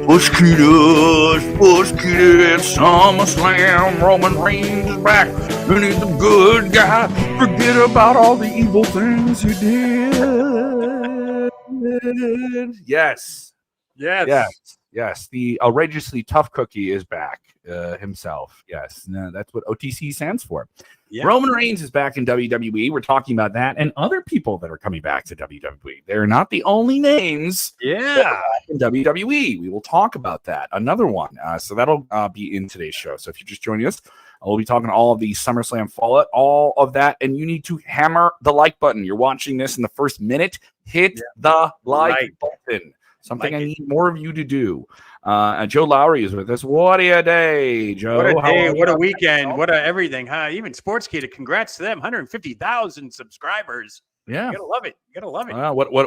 Sportskeeda, SummerSlam, Roman Reigns is back, and he's a good guy. Forget about all the evil things he did. Yes. The outrageously tough cookie is back himself. Yes, no, that's what OTC stands for. Yep. Roman Reigns is back in WWE. We're talking about that and other people that are coming back to WWE. They're not the only names in WWE. We will talk about that. Another one. So that'll be in today's show. So if you're just joining us, we'll be talking all of the SummerSlam fallout, all of that. And you need to hammer the like button. You're watching this in the first minute. Hit the like button. Something I need more of you to do. Joe Lowry is with us. What a day, Joe. What a day. What a weekend. What a everything. Huh? Even Sportskeeda, congrats to them. 150,000 subscribers. Yeah. You gotta love it. You gotta love it.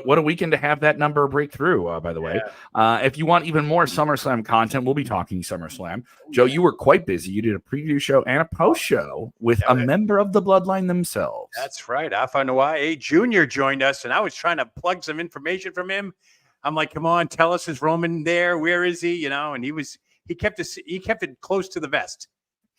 What a weekend to have that number break through, by the way. If you want even more SummerSlam content, we'll be talking SummerSlam. Joe, you were quite busy. You did a preview show and a post show with a member of the Bloodline themselves. That's right. Alpha Jr. joined us, and I was trying to plug some information from him. I'm like, come on, tell us, is Roman there? Where is he? You know, and he kept it close to the vest.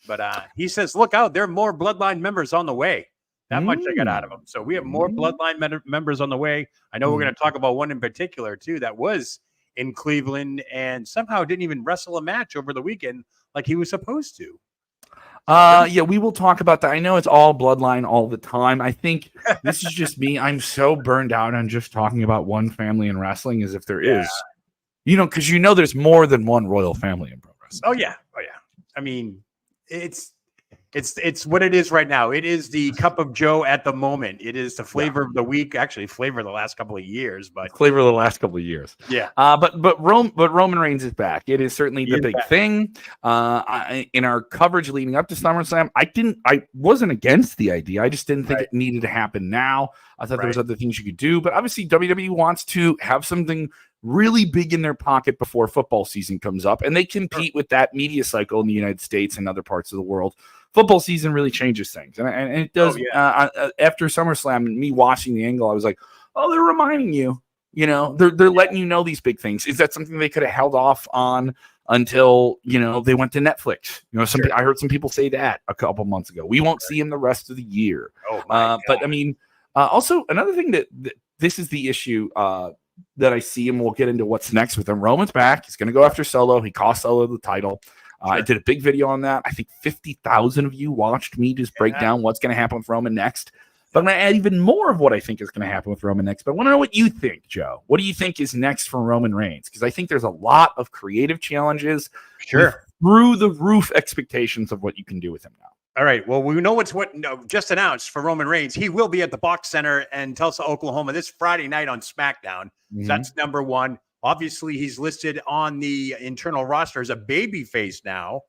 But he says, look out, there are more Bloodline members on the way. That much I got out of him. So we have more Bloodline members on the way. I know we're going to talk about one in particular, too, that was in Cleveland and somehow didn't even wrestle a match over the weekend like he was supposed to. We will talk about that. I know it's all Bloodline all the time. I think this is just me. I'm so burned out on just talking about one family in wrestling, as if there is, because there's more than one royal family in pro wrestling. Oh yeah. I mean, it's what it is right now. It is the cup of Joe at the moment. It is the flavor of the week. Actually, flavor of the last couple of years. But flavor of the last couple of years. Yeah. But Roman Reigns is back. It is certainly the big thing. In our coverage leading up to SummerSlam, I wasn't against the idea. I just didn't think it needed to happen now. I thought there was other things you could do. But obviously, WWE wants to have something really big in their pocket before football season comes up, and they compete with that media cycle in the United States and other parts of the world. Football season really changes things, and it does. After SummerSlam and me watching the angle, I was like, "Oh, they're reminding you. They're letting you know these big things. Is that something they could have held off on until they went to Netflix? I heard some people say that a couple months ago. We won't see him the rest of the year. But I mean, also another thing that this is the issue that I see, and we'll get into what's next with him. Roman's back. He's going to go after Solo. He cost Solo the title. I did a big video on that. I think 50,000 of you watched me just break down what's going to happen with Roman next. But I'm going to add even more of what I think is going to happen with Roman next. But I want to know what you think, Joe. What do you think is next for Roman Reigns? Because I think there's a lot of creative challenges. Through the roof expectations of what you can do with him now. All right. Well, we know just announced for Roman Reigns. He will be at the Box Center in Tulsa, Oklahoma this Friday night on SmackDown. So that's number one. Obviously, he's listed on the internal roster as a babyface now.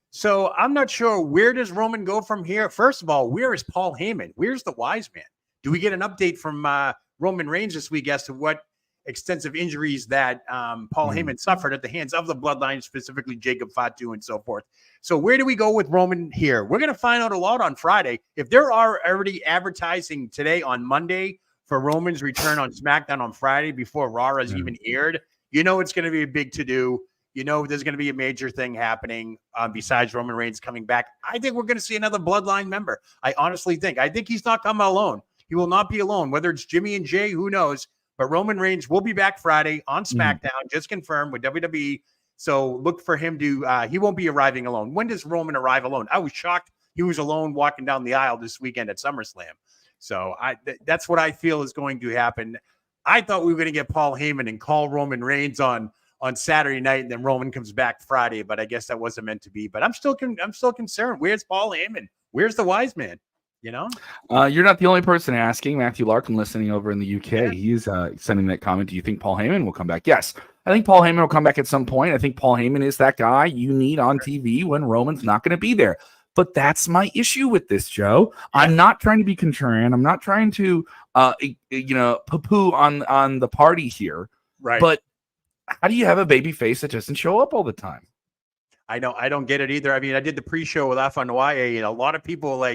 So I'm not sure, where does Roman go from here? First of all, where is Paul Heyman? Where's the wise man? Do we get an update from Roman Reigns this week as to what extensive injuries that Paul Heyman suffered at the hands of the Bloodline, specifically Jacob Fatu and so forth? So where do we go with Roman here? We're going to find out a lot on Friday. If there are already advertising today on Monday for Roman's return on SmackDown on Friday before Raw is even aired, it's going to be a big to-do. There's going to be a major thing happening besides Roman Reigns coming back. I think we're going to see another Bloodline member. I honestly think. I think he's not coming alone. He will not be alone. Whether it's Jimmy and Jay, who knows? But Roman Reigns will be back Friday on SmackDown, just confirmed with WWE. So look for him to he won't be arriving alone. When does Roman arrive alone? I was shocked he was alone walking down the aisle this weekend at SummerSlam. So that's what I feel is going to happen. I thought we were going to get Paul Heyman and call Roman Reigns on Saturday night, and then Roman comes back Friday. But I guess that wasn't meant to be. But I'm still concerned. Where's Paul Heyman? Where's the wise man? You're not the only person asking. Matthew Larkin, listening over in the UK, he's sending that comment. Do you think Paul Heyman will come back? Yes, I think Paul Heyman will come back at some point. I think Paul Heyman is that guy you need on TV when Roman's not going to be there. But that's my issue with this, Joe. I'm not trying to be contrarian. I'm not trying to, poo-poo on the party here. Right. But how do you have a baby face that doesn't show up all the time? I don't get it either. I mean, I did the pre-show with Alpha and a lot of people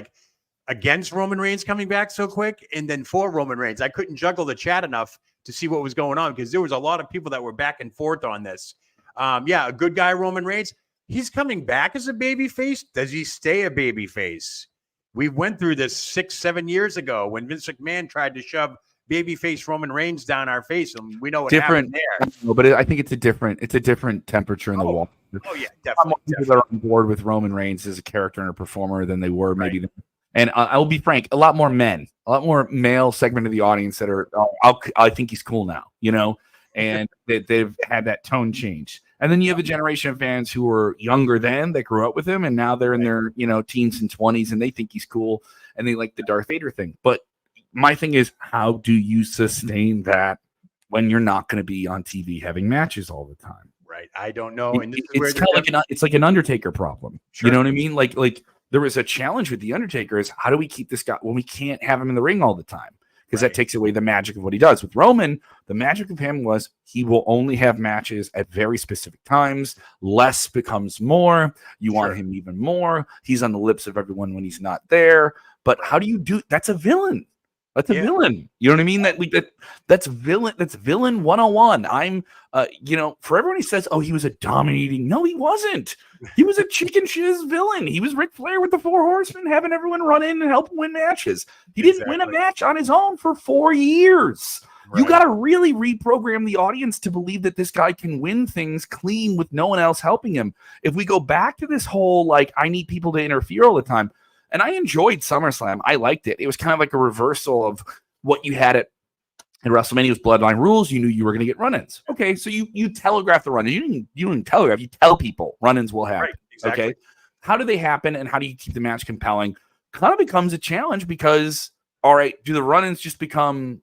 against Roman Reigns coming back so quick, and then for Roman Reigns. I couldn't juggle the chat enough to see what was going on, because there was a lot of people that were back and forth on this. A good guy, Roman Reigns. He's coming back as a babyface. Does he stay a babyface? We went through this 6-7 years ago when Vince McMahon tried to shove babyface Roman Reigns down our face, and we know what happened there. No, but I think it's a different temperature in the wall. Oh yeah, definitely. People that are on board with Roman Reigns as a character and a performer than they were maybe. Right. And I'll be frank, a lot more male segment of the audience that are, I think he's cool now, and they've had that tone change. And then you have a generation of fans who were younger then, that grew up with him, and now they're in their, teens and 20s, and they think he's cool, and they like the Darth Vader thing. But my thing is, how do you sustain that when you're not going to be on TV having matches all the time? Right. I don't know. And it's kind of it's like an Undertaker problem. Sure. You know what I mean? Like there was a challenge with the Undertaker is, how do we keep this guy when we can't have him in the ring all the time? Because that takes away the magic of what he does. With Roman, the magic of him was he will only have matches at very specific times. Less becomes more. You want him even more. He's on the lips of everyone when he's not there. But how do you do? That's a villain. That's a villain. You know what I mean? That's villain. That's villain 101. I'm, for everyone who says, "Oh, he was a dominating." No, he wasn't. He was a chicken shiz villain. He was Ric Flair with the Four Horsemen, having everyone run in and help him win matches. He didn't win a match on his own for 4 years. Right. You got to really reprogram the audience to believe that this guy can win things clean with no one else helping him. If we go back to this whole, I need people to interfere all the time. And I enjoyed SummerSlam. I liked it. It was kind of like a reversal of what you had at WrestleMania with Bloodline rules. You knew you were going to get run-ins. Okay, so you telegraph the run-ins. You didn't telegraph. You tell people run-ins will happen. Right, exactly. Okay, how do they happen, and how do you keep the match compelling? Kind of becomes a challenge because, all right, do the run-ins just become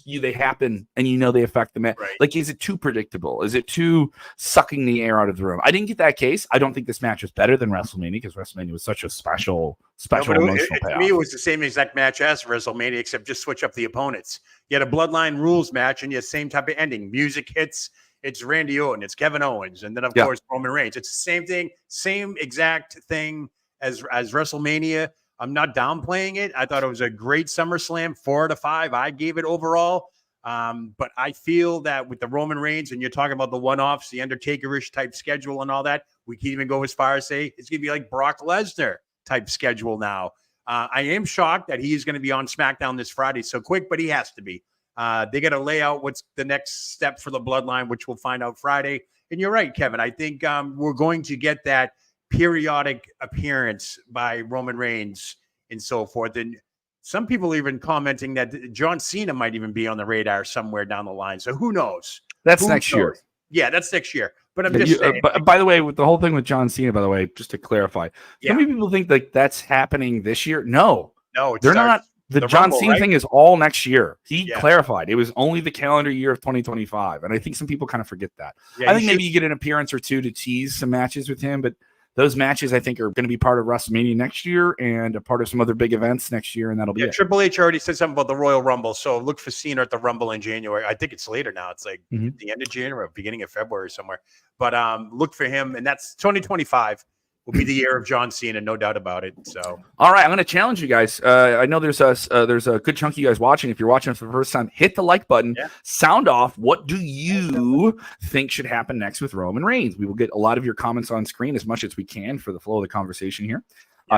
they happen and they affect the match? Right. Is it too predictable? Is it too sucking the air out of the room? I didn't get that case. I don't think this match was better than WrestleMania because WrestleMania was such a special emotional payoff. To me, it was the same exact match as WrestleMania, except just switch up the opponents. You had a Bloodline rules match, and you had the same type of ending. Music hits. It's Randy Orton. It's Kevin Owens, and then of course Roman Reigns. It's the same thing, same exact thing as WrestleMania. I'm not downplaying it. I thought it was a great SummerSlam, 4 out of 5. I gave it overall. But I feel that with the Roman Reigns, and you're talking about the one-offs, the Undertaker-ish type schedule and all that, we can even go as far as say it's going to be like Brock Lesnar type schedule now. I am shocked that he is going to be on SmackDown this Friday so quick, but he has to be. They got to lay out what's the next step for the Bloodline, which we'll find out Friday. And you're right, Kevin. I think we're going to get that periodic appearance by Roman Reigns and so forth. And some people even commenting that John Cena might even be on the radar somewhere down the line. So who knows? That's next year. Yeah, that's next year. But I'm just saying. By the way, with the whole thing with John Cena, by the way, just to clarify, so many people think that's happening this year. No, they're not. The John Cena thing is all next year. He clarified it was only the calendar year of 2025. And I think some people kind of forget that. Yeah, I think maybe you get an appearance or two to tease some matches with him, but those matches, I think, are going to be part of WrestleMania next year and a part of some other big events next year, and that'll be it. Triple H already said something about the Royal Rumble, so look for Cena at the Rumble in January. I think it's later now. It's like the end of January or beginning of February somewhere. But look for him, and that's 2025 will be the year of John Cena, no doubt about it. So, all right, I'm going to challenge you guys. I know there's a good chunk of you guys watching. If you're watching for the first time, hit the like button. Yeah. Sound off. What do you think should happen next with Roman Reigns? We will get a lot of your comments on screen as much as we can for the flow of the conversation here.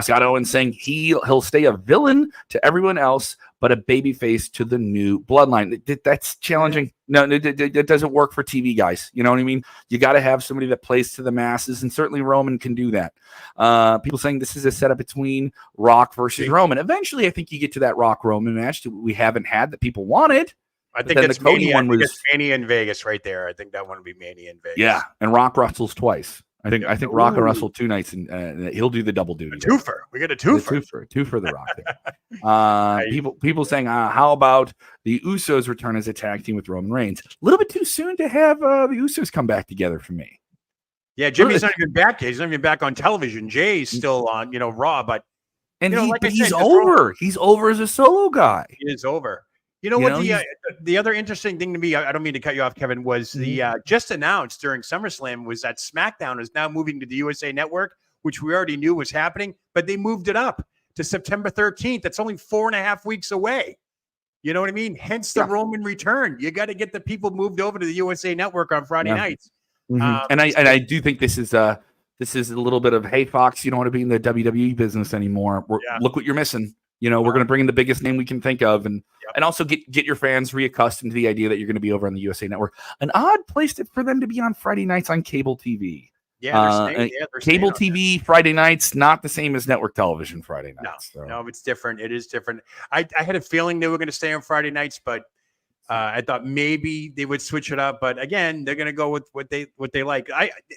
Scott Owens saying he'll stay a villain to everyone else, but a babyface to the new Bloodline. That's challenging. No, it doesn't work for TV guys. You know what I mean? You got to have somebody that plays to the masses, and certainly Roman can do that. People saying this is a setup between Rock versus Roman. Eventually, I think you get to that Rock-Roman match that we haven't had that people wanted. I think that's Cody one was Mania in Vegas right there. I think that one would be Mania in Vegas. Yeah, and Rock wrestles twice. I think Rock will wrestle 2 nights, and he'll do the double duty. A twofer. We get a twofer. Two for the Rock. People saying, how about the Usos return as a tag team with Roman Reigns? A little bit too soon to have the Usos come back together for me. Yeah, Jimmy's not even back. He's not even back on television. Jay's still on, Raw, but he's over. He's over as a solo guy. He is over. You know what? The other interesting thing to me, I don't mean to cut you off, Kevin, was the just announced during SummerSlam was that SmackDown is now moving to the USA Network, which we already knew was happening, but they moved it up to September 13th. That's only 4.5 weeks away. You know what I mean? Hence the Roman return. You got to get the people moved over to the USA Network on Friday nights. And I do think this is a little bit of, hey, Fox, you don't want to be in the WWE business anymore. Look what you're missing. We're going to bring in the biggest name we can think of, and also get your fans reaccustomed to the idea that you're going to be over on the USA Network. An odd place for them to be on Friday nights on cable TV. They're cable TV Friday nights, not the same as network television Friday nights. No, it's different. It is different. I had a feeling they were going to stay on Friday nights, but I thought maybe they would switch it up. But again, they're going to go with what they like.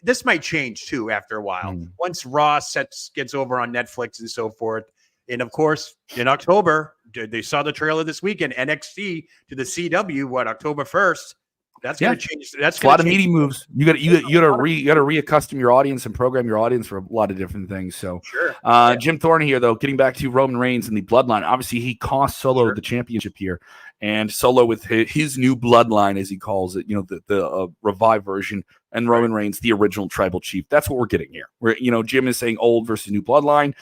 This might change too after a while. Once Raw gets over on Netflix and so forth. And of course, in October, they saw the trailer this weekend, NXT to the CW, October 1st. That's going to change. That's a lot of meaty moves. You got to reaccustom your audience and program your audience for a lot of different things. So, Jim Thorne here, though, getting back to Roman Reigns and the Bloodline. Obviously, he cost Solo the championship here, and Solo with his new Bloodline, as he calls it, the revived version, and Roman Reigns, the original tribal chief. That's what we're getting here. Jim is saying old versus new Bloodline.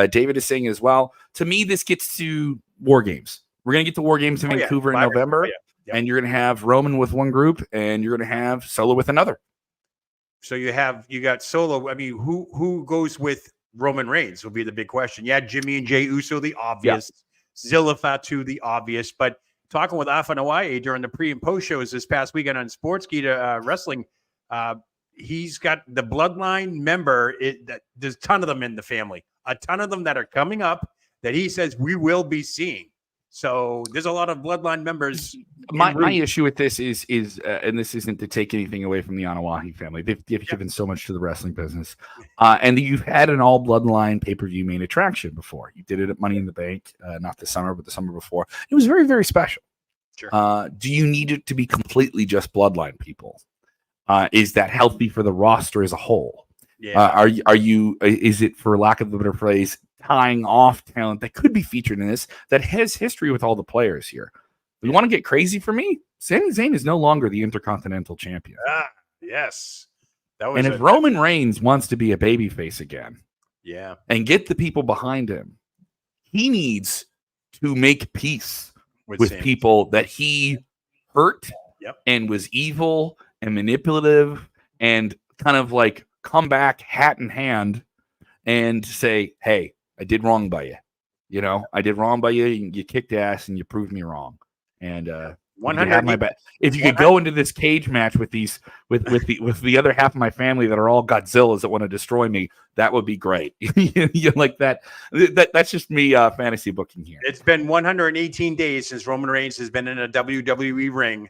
David is saying as well. To me, this gets to War Games. We're going to get to War Games in Vancouver in November. And you're going to have Roman with one group, and you're going to have Solo with another. So you got Solo. I mean, who goes with Roman Reigns will be the big question. Yeah, Jimmy and Jey Uso, the obvious. Zilla Fatu, the obvious. But talking with Afa Nawaye during the pre and post shows this past weekend on Sportskeeda Wrestling, he's got the Bloodline member. There's a ton of them in the family. A ton of them that are coming up that he says we will be seeing. So there's a lot of Bloodline members. My issue with this is and this isn't to take anything away from the Anawahi family. They've given so much to the wrestling business. And you've had an all Bloodline pay-per-view main attraction before. You did it at Money in the Bank, not this summer, but the summer before. It was very, very special. Sure. Do you need it to be completely just Bloodline people? Is that healthy for the roster as a whole? Yeah. Is it, for lack of a better phrase, tying off talent that could be featured in this that has history with all the players here? You want to get crazy for me? Sami Zayn is no longer the Intercontinental Champion. Yes. If Roman Reigns wants to be a babyface again, and get the people behind him, he needs to make peace with people that he hurt and was evil and manipulative, and kind of like come back hat in hand and say, hey, I did wrong by you. I did wrong by you. You kicked ass and you proved me wrong. And 100. If you could go into this cage match with the other half of my family that are all Godzillas that want to destroy me, that would be great. You like that? That's just me fantasy booking here. It's been 118 days since Roman Reigns has been in a WWE ring,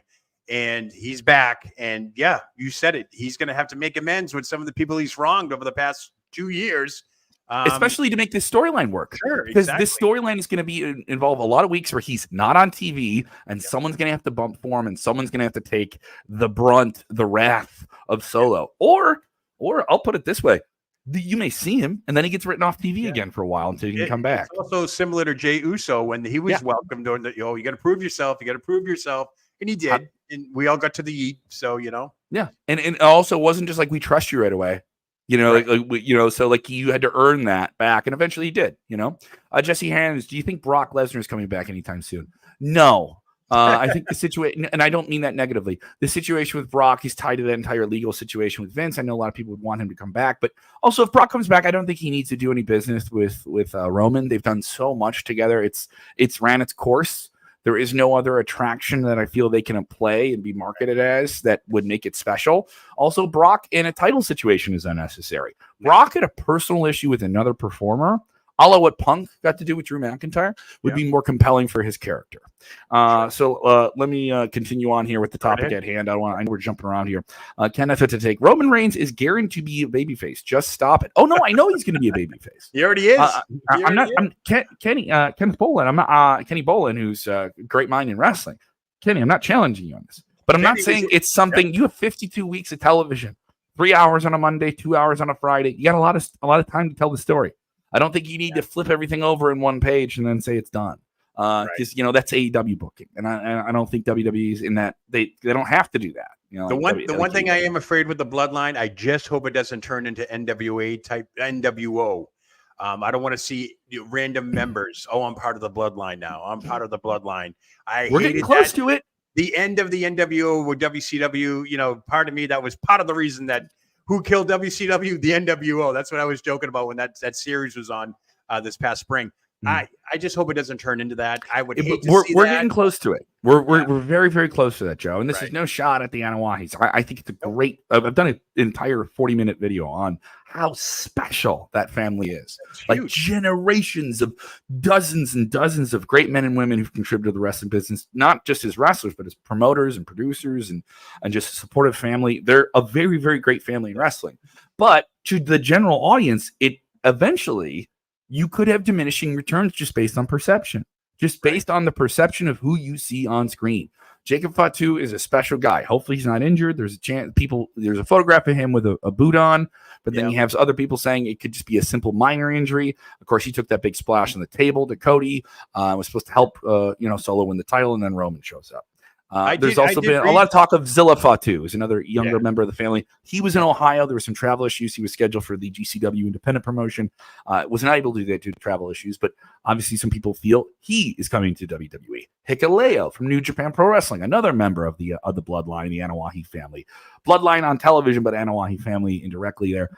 and he's back. And you said it. He's going to have to make amends with some of the people he's wronged over the past 2 years. Especially to make this storyline work. Sure, because this storyline is going to involve a lot of weeks where he's not on TV, and someone's going to have to bump for him, and someone's going to have to take the brunt, the wrath of Solo. Or I'll put it this way: you may see him, and then he gets written off TV again for a while until he can come back. It's also similar to Jey Uso when he was welcomed. You got to prove yourself. You got to prove yourself, and he did. And we all got to the eat. So and it also wasn't just like we trust you right away. So you had to earn that back, and eventually he did. Jesse Hands, do you think Brock Lesnar is coming back anytime soon? No. I think the situation, and I don't mean that negatively, the situation with Brock is tied to that entire legal situation with Vince. I know a lot of people would want him to come back, but also if Brock comes back, I don't think he needs to do any business with Roman. They've done so much together. It's ran its course. There is no other attraction that I feel they can play and be marketed as that would make it special. Also, Brock in a title situation is unnecessary. Brock had a personal issue with another performer, a la what Punk got to do with Drew McIntyre, would be more compelling for his character. So let me continue on here with the topic at hand. I know we're jumping around here. Kenneth to take. Roman Reigns is guaranteed to be a babyface. Just stop it. Oh no, I know he's going to be a babyface. He already is. I'm Kenneth Bolin. I'm not Kenny Bolin, who's a great mind in wrestling. Kenny, I'm not challenging you on this, but I'm not saying it's something. You have 52 weeks of television, 3 hours on a Monday, 2 hours on a Friday. You got a lot of time to tell the story. I don't think you need to flip everything over in one page and then say it's done. Because that's AEW booking, and I don't think WWE's in that. They don't have to do that. The one thing I am afraid with the Bloodline, I just hope it doesn't turn into NWA type NWO. I don't want to see random members. Oh, I'm part of the Bloodline now. I'm part of the Bloodline. We're getting close to it. The end of the NWO with WCW, part of me, that was part of the reason that who killed WCW? The NWO. That's what I was joking about when that series was on this past spring. I just hope it doesn't turn into that. I would hate to see we're that. getting close to it. We're very, very close to that, Joe. And this is no shot at the Anawahis. I think it's a great. I've done an entire 40-minute video on how special that family is. Like generations of dozens and dozens of great men and women who've contributed to the wrestling business, not just as wrestlers, but as promoters and producers and just a supportive family. They're a very, very great family in wrestling. But to the general audience, it eventually you could have diminishing returns just based on perception, just based on the perception of who you see on screen. Jacob Fatu is a special guy. Hopefully he's not injured. There's a chance there's a photograph of him with a boot on, but then you have other people saying it could just be a simple minor injury. Of course, he took that big splash on the table to Cody, was supposed to help, Solo win the title, and then Roman shows up. There's also been a lot of talk of Zilla Fatu, who's another younger member of the family. He was in Ohio. There were some travel issues. He was scheduled for the GCW independent promotion. Was not able to do that due to travel issues, but obviously some people feel he is coming to WWE. Hikuleo from New Japan Pro Wrestling, another member of the Bloodline, the Anoa'i family. Bloodline on television, but Anoa'i family indirectly there.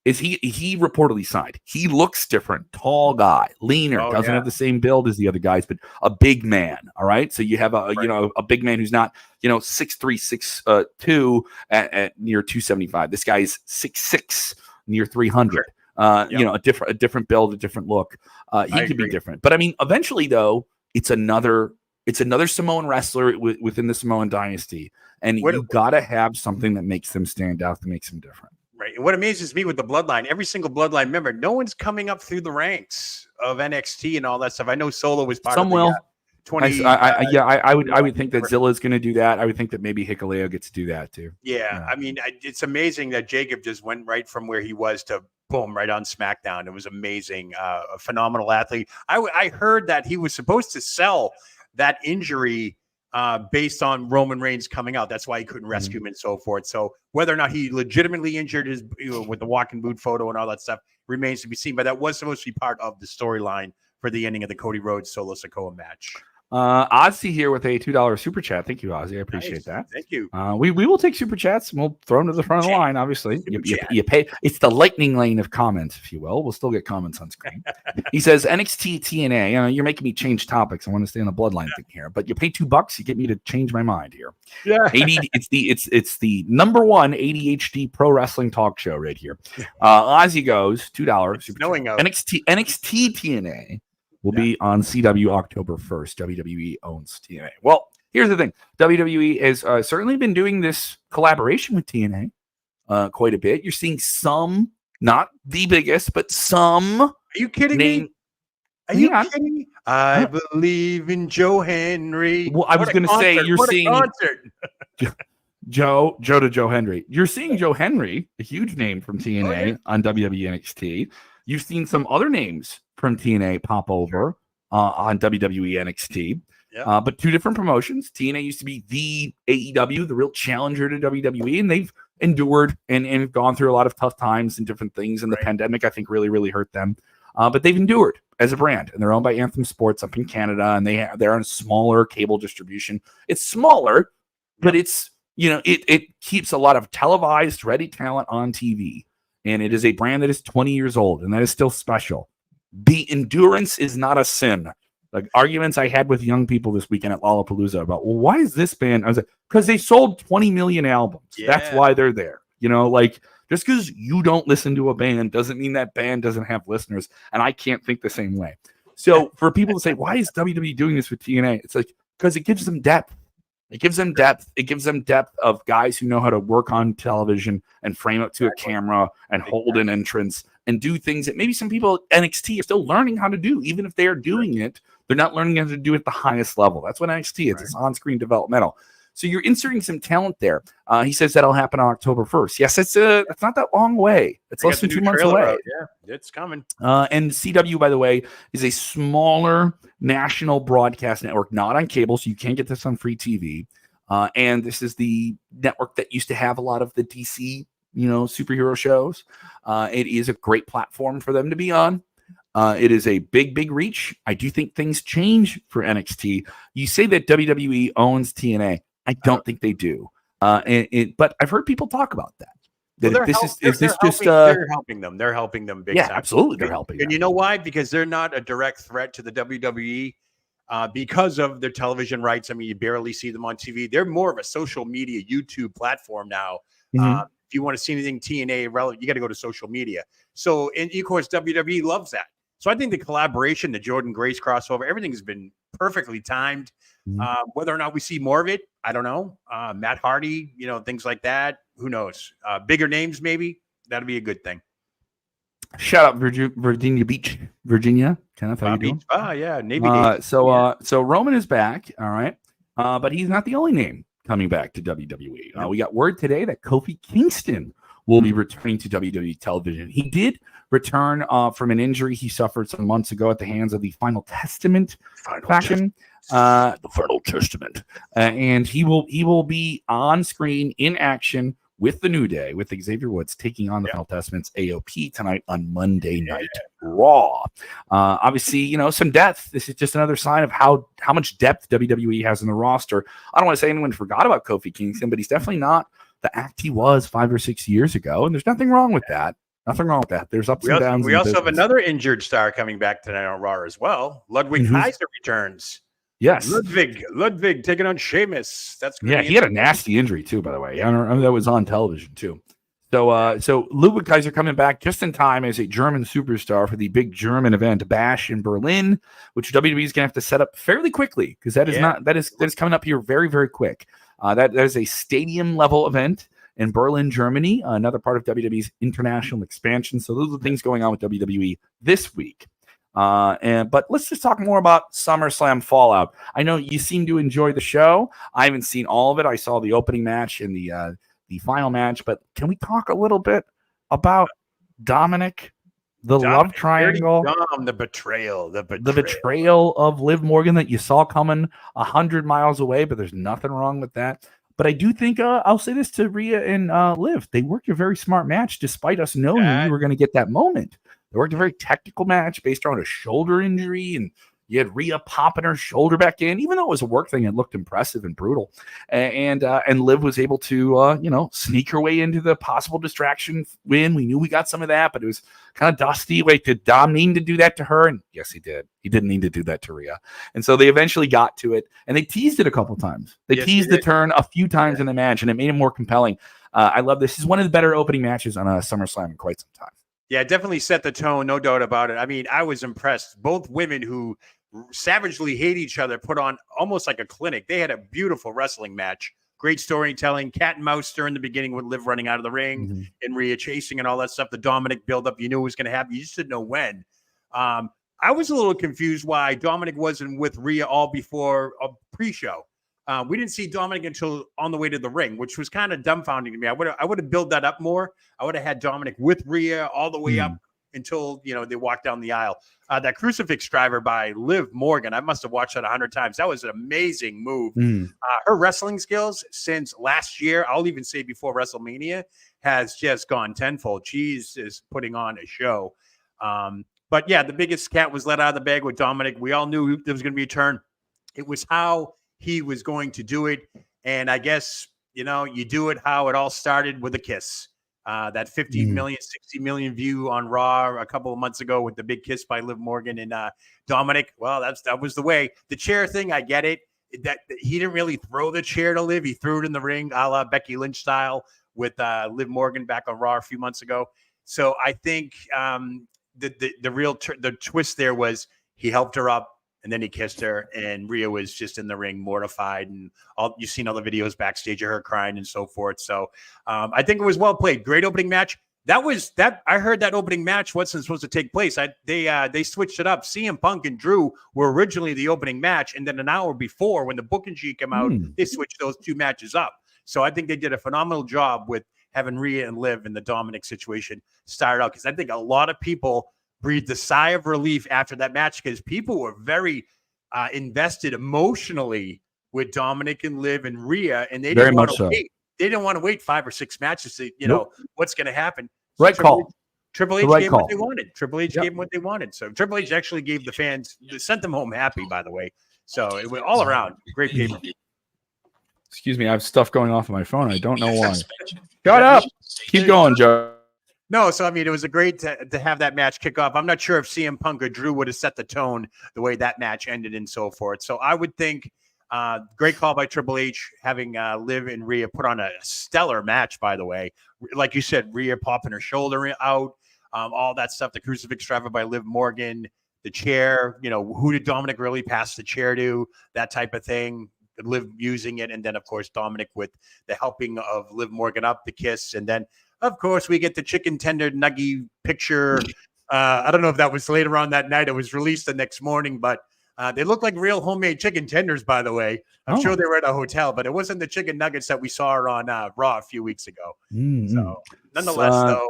Is he reportedly signed? He looks different, tall guy, leaner, doesn't have the same build as the other guys, but a big man. All right, so you have a big man who's not 6'3", 6'2" at near 275. This guy is 6'6", near 300. A different build, a different look. He could be different, but I mean, eventually though, it's another Samoan wrestler within the Samoan dynasty, and you gotta have something that makes them stand out, that makes them different. Right. And what amazes me with the Bloodline, every single Bloodline member, no one's coming up through the ranks of NXT and all that stuff. I know Solo was part of the 20. I would think that Zilla is going to do that. I would think that maybe Hikuleo gets to do that too. Yeah. I mean, it's amazing that Jacob just went right from where he was to boom, right on SmackDown. It was amazing. A phenomenal athlete. I heard that he was supposed to sell that injury based on Roman Reigns coming out. That's why he couldn't rescue him and so forth. So whether or not he legitimately injured his with the walking boot photo and all that stuff remains to be seen. But that was supposed to be part of the storyline for the ending of the Cody Rhodes Solo Sikoa match. Ozzy here with a $2 super chat. Thank you, Ozzy. I appreciate that. Thank you. We will take super chats and we'll throw them to the front of the line. Obviously, you pay. It's the lightning lane of comments, if you will. We'll still get comments on screen. He says NXT TNA. You're making me change topics. I want to stay on the Bloodline thing here, but you pay $2, you get me to change my mind here. Yeah, it's the number one ADHD pro wrestling talk show right here. Ozzy goes $2 super chat. NXT TNA. Will be on CW October 1st. WWE owns TNA. Well, here's the thing. WWE has certainly been doing this collaboration with TNA quite a bit. You're seeing some, not the biggest, but some. Are you kidding me? Are you kidding me? I believe in Joe Henry. Well, I was going to say, you're seeing Joe to Joe Henry. You're seeing Joe Henry, a huge name from TNA on WWE NXT. You've seen some other names from TNA pop over on WWE NXT, but two different promotions. TNA used to be the AEW, the real challenger to WWE, and they've endured and gone through a lot of tough times and different things. And the pandemic, I think, really, really hurt them. But they've endured as a brand, and they're owned by Anthem Sports up in Canada, and they're on a smaller cable distribution. It's smaller, but it's it keeps a lot of televised, ready talent on TV. And it is a brand that is 20 years old, and that is still special. The endurance is not a sin. Like arguments I had with young people this weekend at Lollapalooza about, well, why is this band? I was like, because they sold 20 million albums. Yeah. That's why they're there. Just because you don't listen to a band doesn't mean that band doesn't have listeners. And I can't think the same way. So for people to say, why is WWE doing this with TNA? It's like, because it gives them depth. It gives them depth. It gives them depth of guys who know how to work on television and frame up to a camera and hold an entrance and do things that maybe some people at NXT are still learning how to do. Even if they are doing it, they're not learning how to do it at the highest level. That's what NXT is. It's on-screen developmental. So you're inserting some talent there. He says that'll happen on October 1st. Yes, it's not that long away. It's less than 2 months away. Yeah, it's coming. And CW, by the way, is a smaller national broadcast network, not on cable, so you can't get this on free TV. And this is the network that used to have a lot of the DC superhero shows. It is a great platform for them to be on. It is a big reach. I do think things change for NXT. You say that WWE owns TNA. I don't think they do. But I've heard people talk about that. They're helping them. They're helping them big time. Absolutely, they're helping. And you know why? Because they're not a direct threat to the WWE because of their television rights. I mean, you barely see them on TV. They're more of a social media YouTube platform now. If you want to see anything TNA relevant, you got to go to social media. So, and of course, WWE loves that. So I think the collaboration, the Jordan Grace crossover, everything has been perfectly timed. Whether or not we see more of it, I don't know. Matt Hardy, things like that. Who knows? Bigger names, maybe. That'd be a good thing. Shout out Virginia Beach, Virginia. Kenneth, how you doing? Yeah, Navy. So Roman is back. All right. But he's not the only name coming back to WWE. We got word today that Kofi Kingston will be returning to WWE television. He did return from an injury he suffered some months ago at the hands of the Final Testament faction. The Final Testament. And he will be on screen in action with the New Day, with Xavier Woods taking on the Final Testament's AOP tonight on Monday Night Raw. Obviously, some depth. This is just another sign of how much depth WWE has in the roster. I don't want to say anyone forgot about Kofi Kingston, but he's definitely not the act he was 5 or 6 years ago. And there's nothing wrong with that. Nothing wrong with that. There's ups and downs. We also have another injured star coming back tonight on Raw as well. Ludwig Kaiser returns. Yes. Ludwig taking on Sheamus. That's he had a nasty injury too, by the way. I know that was on television too. So Ludwig Kaiser coming back just in time as a German superstar for the big German event Bash in Berlin, which WWE is going to have to set up fairly quickly because that is coming up here very, very quick. That is a stadium level event in Berlin, Germany, another part of WWE's international expansion. So those are the things going on with WWE this week. But let's just talk more about SummerSlam Fallout. I know you seem to enjoy the show. I haven't seen all of it. I saw the opening match and the final match, but can we talk a little bit about Dominic, love triangle, the betrayal of Liv Morgan that you saw coming 100 miles away, but there's nothing wrong with that. But I do think I'll say this to Rhea and Liv. They worked a very smart match despite us knowing we were going to get that moment. They worked a very technical match based on a shoulder injury, and you had Rhea popping her shoulder back in. Even though it was a work thing, it looked impressive and brutal. And Liv was able to, sneak her way into the possible distraction win. We knew we got some of that, but it was kind of dusty. Wait, did Dom need to do that to her? And yes, he did. He didn't need to do that to Rhea. And so they eventually got to it, and they teased it a couple times. They teased the turn a few times in the match, and it made it more compelling. I love this. This is one of the better opening matches on a SummerSlam in quite some time. Yeah, it definitely set the tone, no doubt about it. I mean, I was impressed. Both women who savagely hate each other put on almost like a clinic. They had a beautiful wrestling match. Great storytelling, cat and mouse during the beginning with Liv running out of the ring and Rhea chasing and all that stuff. The Dominic buildup, you knew it was going to happen. You just didn't know when. I was a little confused why Dominic wasn't with Rhea all before a pre-show. We didn't see Dominic until on the way to the ring, which was kind of dumbfounding to me. I would have built that up more. I would have had Dominic with Rhea all the way up until they walked down the aisle. That crucifix driver by Liv Morgan, I must have watched that 100 times. That was an amazing move. Her wrestling skills since last year, I'll even say before WrestleMania, has just gone tenfold. She is putting on a show. But yeah, the biggest cat was let out of the bag with Dominic. We all knew there was going to be a turn. It was how he was going to do it. And I guess, you do it how it all started with a kiss. That 50 million, 60 million view on Raw a couple of months ago with the big kiss by Liv Morgan and Dominic. Well, that was the way. The chair thing, I get it. That he didn't really throw the chair to Liv. He threw it in the ring, a la Becky Lynch style with Liv Morgan back on Raw a few months ago. So I think the real the twist there was he helped her up. And then he kissed her, and Rhea was just in the ring, mortified. And you've seen all the videos backstage of her crying and so forth. So I think it was well played. Great opening match. I heard that opening match wasn't supposed to take place. They switched it up. CM Punk and Drew were originally the opening match, and then an hour before, when the booking sheet came out, they switched those two matches up. So I think they did a phenomenal job with having Rhea and Liv in the Dominic situation start out, because I think a lot of people breathed a sigh of relief after that match because people were very invested emotionally with Dominic and Liv and Rhea, and they didn't want to wait. they didn't want to wait 5 or 6 matches to, know, what's going to happen. So right call. Triple H gave what they wanted. Triple H gave them what they wanted. So Triple H actually gave the fans, sent them home happy, by the way. So it went all around. Great pay-per-view. Excuse me, I have stuff going off on my phone. I don't know why. Shut up. Keep going, Joe. No, so I mean, it was a great to have that match kick off. I'm not sure if CM Punk or Drew would have set the tone the way that match ended and so forth. So I would think great call by Triple H, having Liv and Rhea put on a stellar match, by the way. Like you said, Rhea popping her shoulder out. All that stuff, the crucifix driver by Liv Morgan, the chair, who did Dominic really pass the chair to, that type of thing, Liv using it. And then, of course, Dominic with the helping of Liv Morgan up, the kiss. And then, of course, we get the chicken tender nuggy picture. I don't know if that was later on that night. It was released the next morning, but they look like real homemade chicken tenders, by the way. I'm sure they were at a hotel, but it wasn't the chicken nuggets that we saw on Raw a few weeks ago. Mm-hmm. So, nonetheless, though.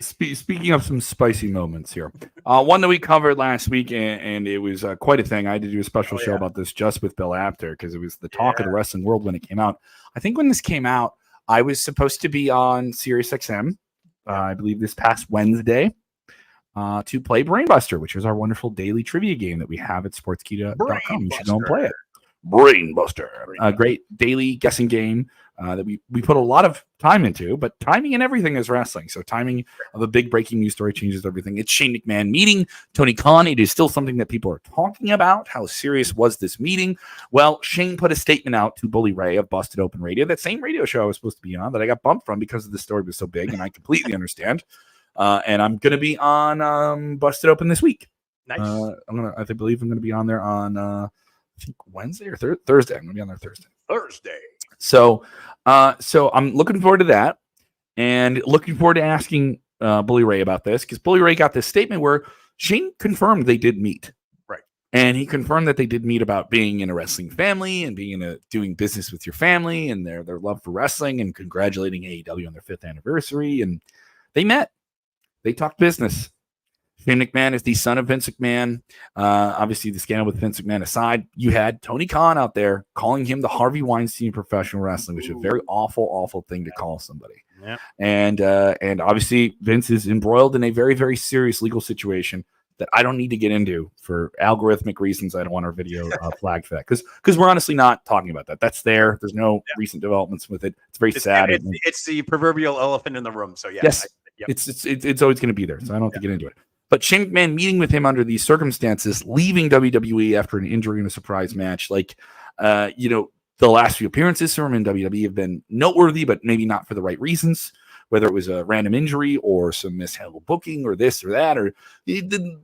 Speaking of some spicy moments here, one that we covered last week, and it was quite a thing. I had to do a special show about this just with Bill Apter because it was the talk of the wrestling world when it came out. I think when this came out, I was supposed to be on SiriusXM, I believe this past Wednesday, to play BrainBuster, which is our wonderful daily trivia game that we have at sportskeeda.com. You should go and play it. BrainBuster, a great daily guessing game that we put a lot of time into, but timing and everything is wrestling. So timing of a big breaking news story changes everything. It's Shane McMahon meeting Tony Khan. It is still something that people are talking about. How serious was this meeting? Well, Shane put a statement out to Bully Ray of Busted Open Radio, that same radio show I was supposed to be on that I got bumped from because the story was so big, and I completely understand. And I'm going to be on Busted Open this week. Nice. I believe I'm going to be on there on I think Wednesday or Thursday. I'm going to be on there Thursday. So I'm looking forward to that, and looking forward to asking Bully Ray about this, because Bully Ray got this statement where Shane confirmed they did meet. Right. And he confirmed that they did meet about being in a wrestling family and being doing business with your family and their love for wrestling, and congratulating AEW on their 5th anniversary. And they met. They talked business. Shane McMahon is the son of Vince McMahon. Obviously, the scandal with Vince McMahon aside, you had Tony Khan out there calling him the Harvey Weinstein of professional wrestling, which is a very awful, awful thing to call somebody. Yeah. And obviously, Vince is embroiled in a very, very serious legal situation that I don't need to get into for algorithmic reasons. I don't want our video flagged for that because we're honestly not talking about that. That's there. There's no recent developments with it. It's very sad. It's the proverbial elephant in the room. So yes, it's always going to be there. So I don't have to get into it. But Shane McMahon meeting with him under these circumstances, leaving WWE after an injury in a surprise match, the last few appearances from him in WWE have been noteworthy, but maybe not for the right reasons, whether it was a random injury or some mishandled booking or this or that, or the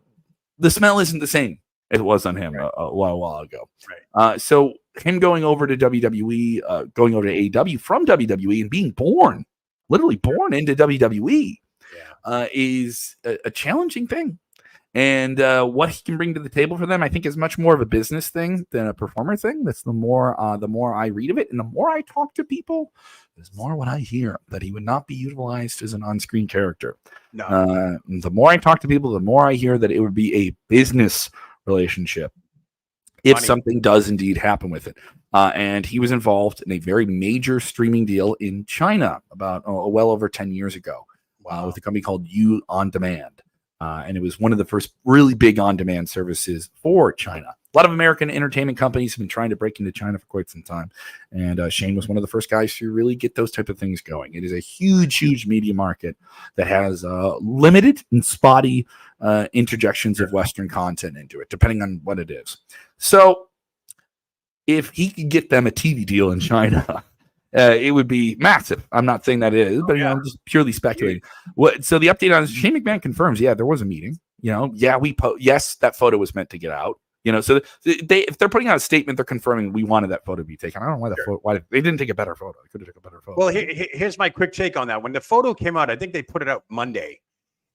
smell isn't the same as it was on him a while ago. Right. So him going over to WWE, going over to AEW from WWE and being literally born into WWE, is a challenging thing. And what he can bring to the table for them, I think, is much more of a business thing than a performer thing. That's the more I read of it, and the more I talk to people, there's more what I hear that he would not be utilized as an on-screen character. No. The more I talk to people, the more I hear that it would be a business relationship if something does indeed happen with it. And he was involved in a very major streaming deal in China about well over 10 years ago. With a company called You On Demand. And it was one of the first really big on-demand services for China. A lot of American entertainment companies have been trying to break into China for quite some time. And Shane was one of the first guys to really get those type of things going. It is a huge, huge media market that has limited and spotty interjections of Western content into it, depending on what it is. So if he could get them a TV deal in China, it would be massive. I'm not saying that it is, but I'm just purely speculating. So the update on Shane McMahon confirms, there was a meeting. Yes, that photo was meant to get out. So if they're putting out a statement, they're confirming we wanted that photo to be taken. I don't know why they didn't take a better photo. They could have taken a better photo. Well, here's my quick take on that. When the photo came out, I think they put it out Monday,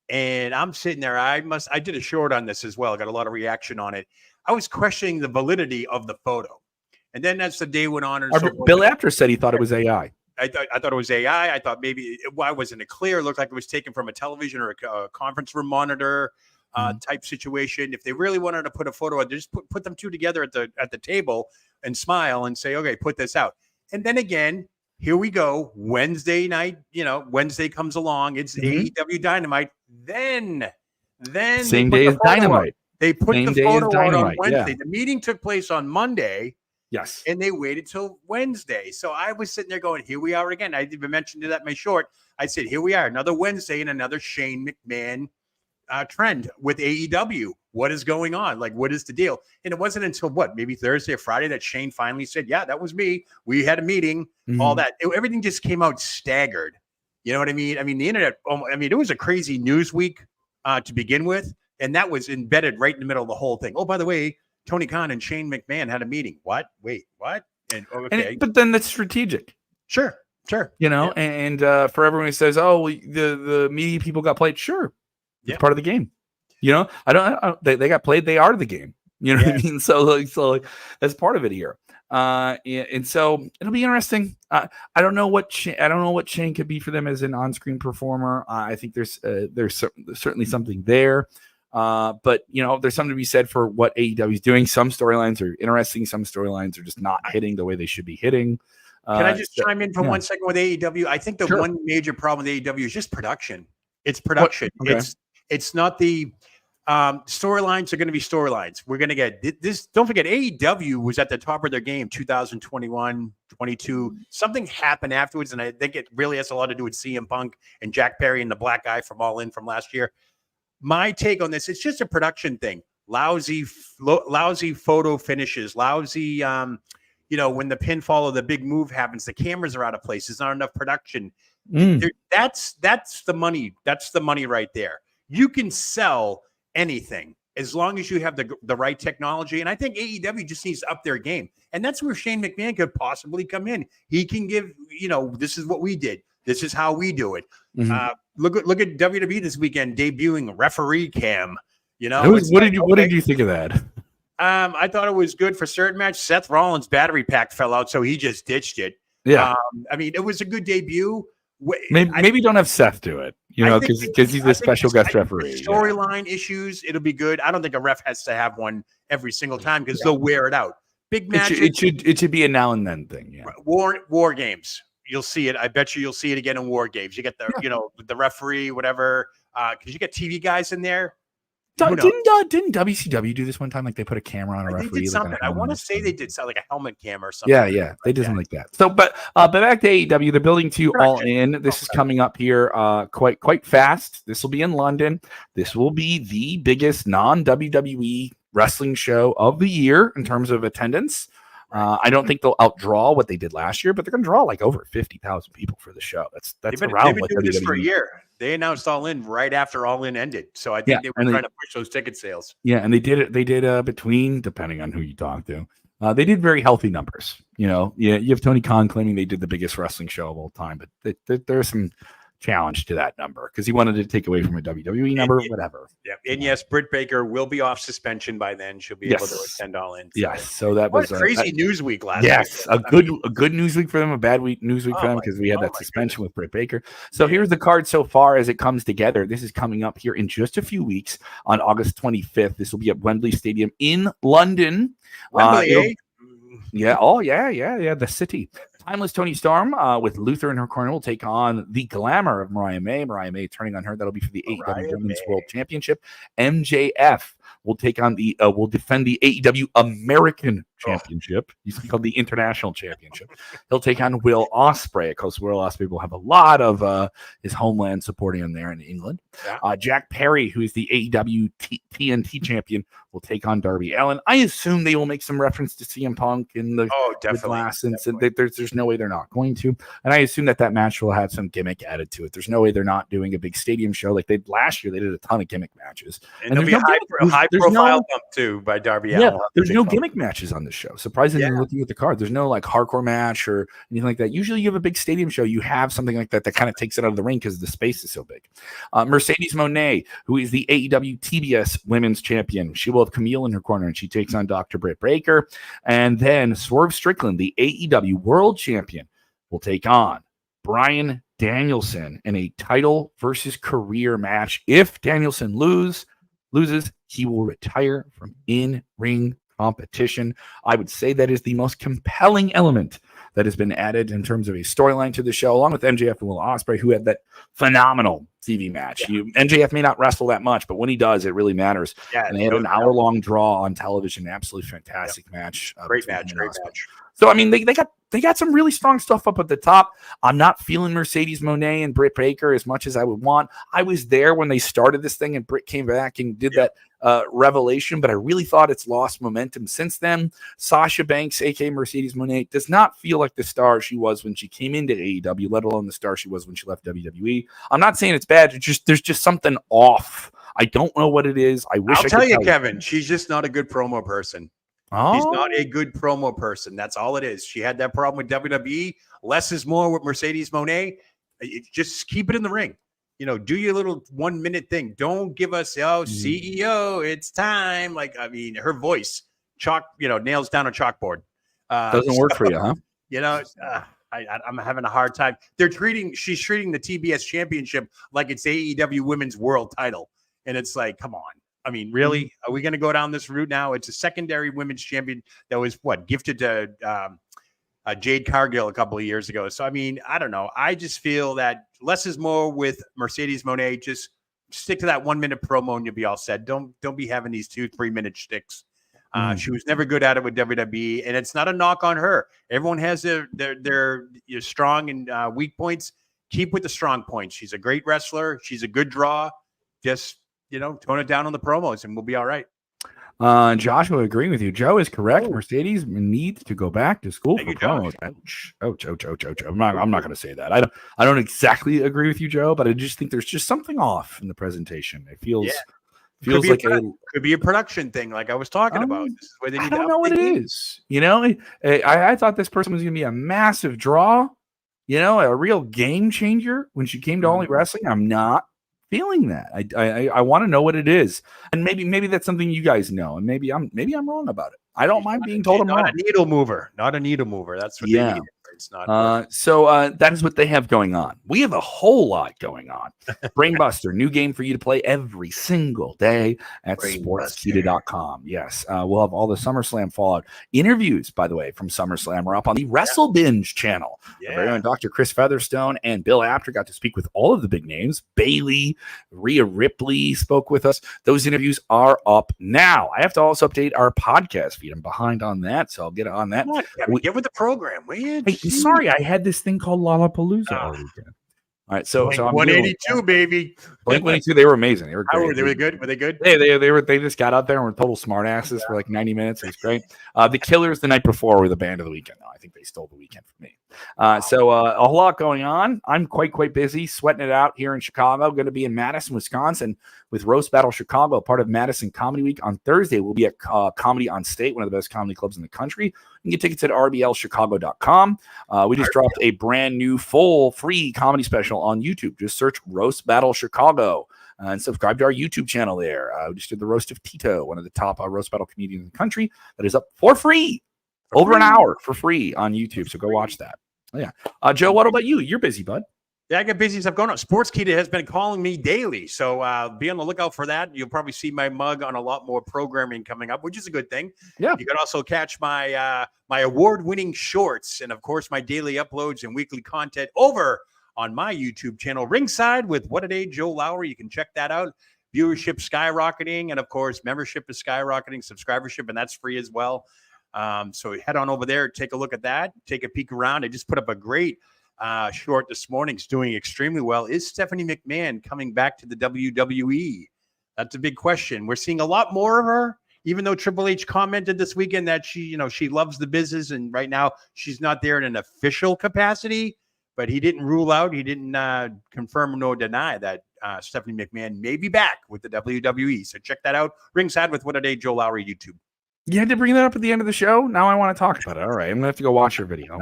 and I'm sitting there. I did a short on this as well. I got a lot of reaction on it. I was questioning the validity of the photo. And then as the day went on, Bill Apter said he thought it was AI. I thought it was AI. I thought maybe why wasn't it clear? It looked like it was taken from a television or a conference room monitor type situation. If they really wanted to put a photo out, just put them two together at the table and smile and say, okay, put this out. And then again, here we go. Wednesday night, Wednesday comes along. It's AEW Dynamite. Then same day as Dynamite. They put the photo out on Wednesday. Yeah. The meeting took place on Monday. Yes. And they waited till Wednesday. So I was sitting there going, here we are again. I even mentioned that in my short. I said, here we are, another Wednesday and another Shane McMahon trend with AEW. What is going on? Like, what is the deal? And it wasn't until maybe Thursday or Friday that Shane finally said, yeah, that was me. We had a meeting, all that. Everything just came out staggered. You know what I mean? I mean, the internet, it was a crazy news week to begin with. And that was embedded right in the middle of the whole thing. Oh, by the way, Tony Khan and Shane McMahon had a meeting. What? Wait, what? And okay. But then that's strategic. Sure. And for everyone who says, "Oh, the media people got played," sure, it's part of the game. I don't. They got played. They are the game. You know what I mean? So that's part of it here. And so it'll be interesting. I don't know what Shane could be for them as an on-screen performer. I think there's certainly something there. But there's something to be said for what AEW is doing. Some storylines are interesting. Some storylines are just not hitting the way they should be hitting. Can I just chime in for 1 second with AEW? I think the one major problem with AEW is just production. It's production. Okay. It's not the storylines are going to be storylines. We're going to get this. Don't forget, AEW was at the top of their game 2021, 22. Something happened afterwards, and I think it really has a lot to do with CM Punk and Jack Perry and the black guy from All In from last year. My take on this, it's just a production thing. Lousy photo finishes, lousy, when the pinfall or the big move happens, the cameras are out of place. There's not enough production. That's the money. That's the money right there. You can sell anything as long as you have the right technology. And I think AEW just needs to up their game. And that's where Shane McMahon could possibly come in. He can give, this is what we did. This is how we do it. Look at WWE this weekend debuting referee cam. What did you think of that? I thought it was good for certain match. Seth Rollins' battery pack fell out, so he just ditched it. Yeah, it was a good debut. Maybe don't have Seth do it, because he's a special guest referee. Storyline issues, it'll be good. I don't think a ref has to have one every single time because they'll wear it out. Big matches. It should be a now and then thing. Yeah. War games. You'll see it. I bet you'll see it again in war games. You get the referee, whatever, because you get TV guys in there. Didn't WCW do this one time? Like they put a camera on a referee. They did something. I want to say they did something like a helmet cam or something. Yeah, they did something like that. So, but back to AEW, they're building to All In. This is coming up here quite fast. This will be in London. This will be the biggest non-WWE wrestling show of the year in terms of attendance. I don't think they'll outdraw what they did last year, but they're going to draw like over 50,000 people for the show. That's they've been doing this for a year. They announced All In right after All In ended, so I think they were trying to push those ticket sales. Yeah, and they did it. They did between, depending on who you talk to, they did very healthy numbers. You have Tony Khan claiming they did the biggest wrestling show of all time, but there's some challenge to that number because he wanted to take away from a WWE number, whatever. Yeah, and yes, Britt Baker will be off suspension by then. She'll be able to attend All In. Yes, so that was a crazy news week last week. Yes, a good news week for them, a bad news week for them because we had that suspension with Britt Baker. So here's the card so far as it comes together. This is coming up here in just a few weeks on August 25th. This will be at Wembley Stadium in London. Wembley, yeah. Oh, yeah. The city. Timeless Tony Storm with Luther in her corner will take on the glamour of Mariah May. Mariah May turning on her. That'll be for the AEW Women's World Championship. MJF will take on will defend the AEW American Championship. Used to be called the International Championship. He'll take on Will Ospreay. Of course, Will Ospreay will have a lot of his homeland supporting him there in England. Yeah. Jack Perry, who is the AEW TNT champion, will take on Darby Allin. I assume they will make some reference to CM Punk in the glass, and there's no way they're not going to. And I assume that match will have some gimmick added to it. There's no way they're not doing a big stadium show like they did last year. They did a ton of gimmick matches, and there'll be a high profile bump too by Darby Allin. Yeah, there's no gimmick matches on this show. Surprisingly, looking at the card, there's no like hardcore match or anything like that. Usually, you have a big stadium show, you have something like that kind of takes it out of the ring because the space is so big. Mercedes Moné, who is the AEW TBS Women's Champion, she will have Camille in her corner, and she takes on Dr. Britt Baker. And then Swerve Strickland, the AEW World Champion, will take on Bryan Danielson in a title versus career match. If Danielson loses, he will retire from in-ring competition. I would say that is the most compelling element that has been added in terms of a storyline to the show, along with MJF and Will Ospreay, who had that phenomenal TV match. MJF may not wrestle that much, but when he does, it really matters. And they had an hour-long draw on television. Absolutely fantastic match. Great match. So, I mean, they got some really strong stuff up at the top. I'm not feeling Mercedes Moné and Britt Baker as much as I would want. I was there when they started this thing and Britt came back and did that revelation, but I really thought it's lost momentum since then. Sasha Banks, aka Mercedes Moné, does not feel like the star she was when she came into AEW, let alone the star she was when she left WWE. I'm not saying it's bad. There's just something off. I don't know what it is. I'll tell you, Kevin, she's just not a good promo person. Oh. She's not a good promo person. That's all it is. She had that problem with WWE. Less is more with Mercedes Moné. Just keep it in the ring. Do your little 1 minute thing. Don't give us, CEO, it's time. Like, I mean, her voice, nails down a chalkboard. Doesn't work for you, huh? I'm having a hard time. She's treating the TBS championship like it's AEW women's world title. And it's like, come on. I mean, really? Are we going to go down this route now? It's a secondary women's champion that was gifted to Jade Cargill a couple of years ago. So, I mean, I don't know. I just feel that less is more with Mercedes Moné. Just stick to that 1 minute promo and you'll be all set. Don't be having these 2-3 minute shticks. She was never good at it with WWE, and it's not a knock on her. Everyone has their strong and weak points. Keep with the strong points. She's a great wrestler. She's a good draw. Just tone it down on the promos and we'll be all right. Joshua agreeing with you. Joe is correct. Mercedes needs to go back to school for promos. Ouch. I'm not going to say that. I don't exactly agree with you, Joe, but I just think there's just something off in the presentation. It feels like could be a production thing, like I was talking about. This is where they need I don't know what it is. I thought this person was going to be a massive draw, a real game changer when she came to All In Wrestling. I'm not feeling that. I want to know what it is, and maybe that's something you guys know, and maybe I'm wrong about it. I don't mind being told I'm wrong. Not a needle mover. That's what they need. It's not. So that is what they have going on. We have a whole lot going on. BrainBuster, new game for you to play every single day at Sportskeeda.com. Yes, we'll have all the SummerSlam fallout interviews. By the way, from SummerSlam are up on the Wrestle Binge channel. Our very own Dr. Chris Featherstone and Bill Apter got to speak with all of the big names. Bailey, Rhea Ripley spoke with us. Those interviews are up now. I have to also update our podcast feed. I'm behind on that, so I'll get on that. Get with the program, man. Sorry, I had this thing called Lollapalooza all weekend. All right, so I'm 182, baby. Blink 182, they were amazing. They were great. They were good. Were they good? They just got out there and were total smartasses for like 90 minutes. It was great. The Killers the night before were the band of the weekend. I think they stole the weekend from me. So a whole lot going on. I'm quite busy, sweating it out here in Chicago. Going to be in Madison, Wisconsin with Roast Battle Chicago, part of Madison Comedy Week. On Thursday, we'll be at Comedy on State, one of the best comedy clubs in the country. You can get tickets at rblchicago.com. We just dropped a brand new full free comedy special on YouTube. Just search Roast Battle Chicago and subscribe to our YouTube channel there. We just did the Roast of Tito, one of the top roast battle comedians in the country, that is up for free. Over an hour for free on YouTube. So go watch that. Yeah. Joe, what about you? You're busy, bud. Yeah, I got busy stuff going on. Sportskeeda has been calling me daily. So be on the lookout for that. You'll probably see my mug on a lot more programming coming up, which is a good thing. Yeah. You can also catch my my award-winning shorts and, of course, my daily uploads and weekly content over on my YouTube channel, Ringside with What a Day, Joe Lowry. You can check that out. Viewership skyrocketing. And, of course, membership is skyrocketing, subscribership, and that's free as well. So head on over there, take a look at that, take a peek around. I just put up a great short this morning. It's doing extremely well. Is Stephanie McMahon coming back to the WWE? That's a big question. We're seeing a lot more of her, even though Triple H commented this weekend that she loves the business. And right now she's not there in an official capacity, but he didn't rule out, he didn't confirm nor deny that Stephanie McMahon may be back with the WWE. So check that out. Ringside with What a Day, Joe Lowry, YouTube. You had to bring that up at the end of the show? Now I want to talk about it. All right. I'm going to have to go watch your video.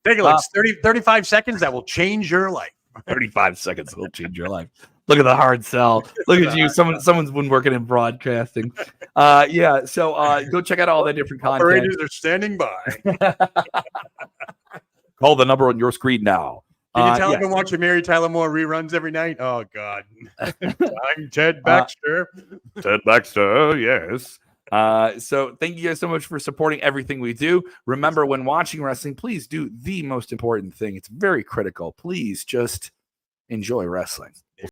Take a look. It's 35 seconds that will change your life. 35 seconds will change your life. Look at the hard sell. Look at you. Someone's been working in broadcasting. Yeah. So go check out all that different content. Operators are standing by. Call the number on your screen now. Can you tell I've been watching Mary Tyler Moore reruns every night? Oh, God. I'm Ted Baxter. Ted Baxter, yes. So thank you guys so much for supporting everything we do. Remember, when watching wrestling, please do the most important thing. It's very critical. Please just enjoy wrestling.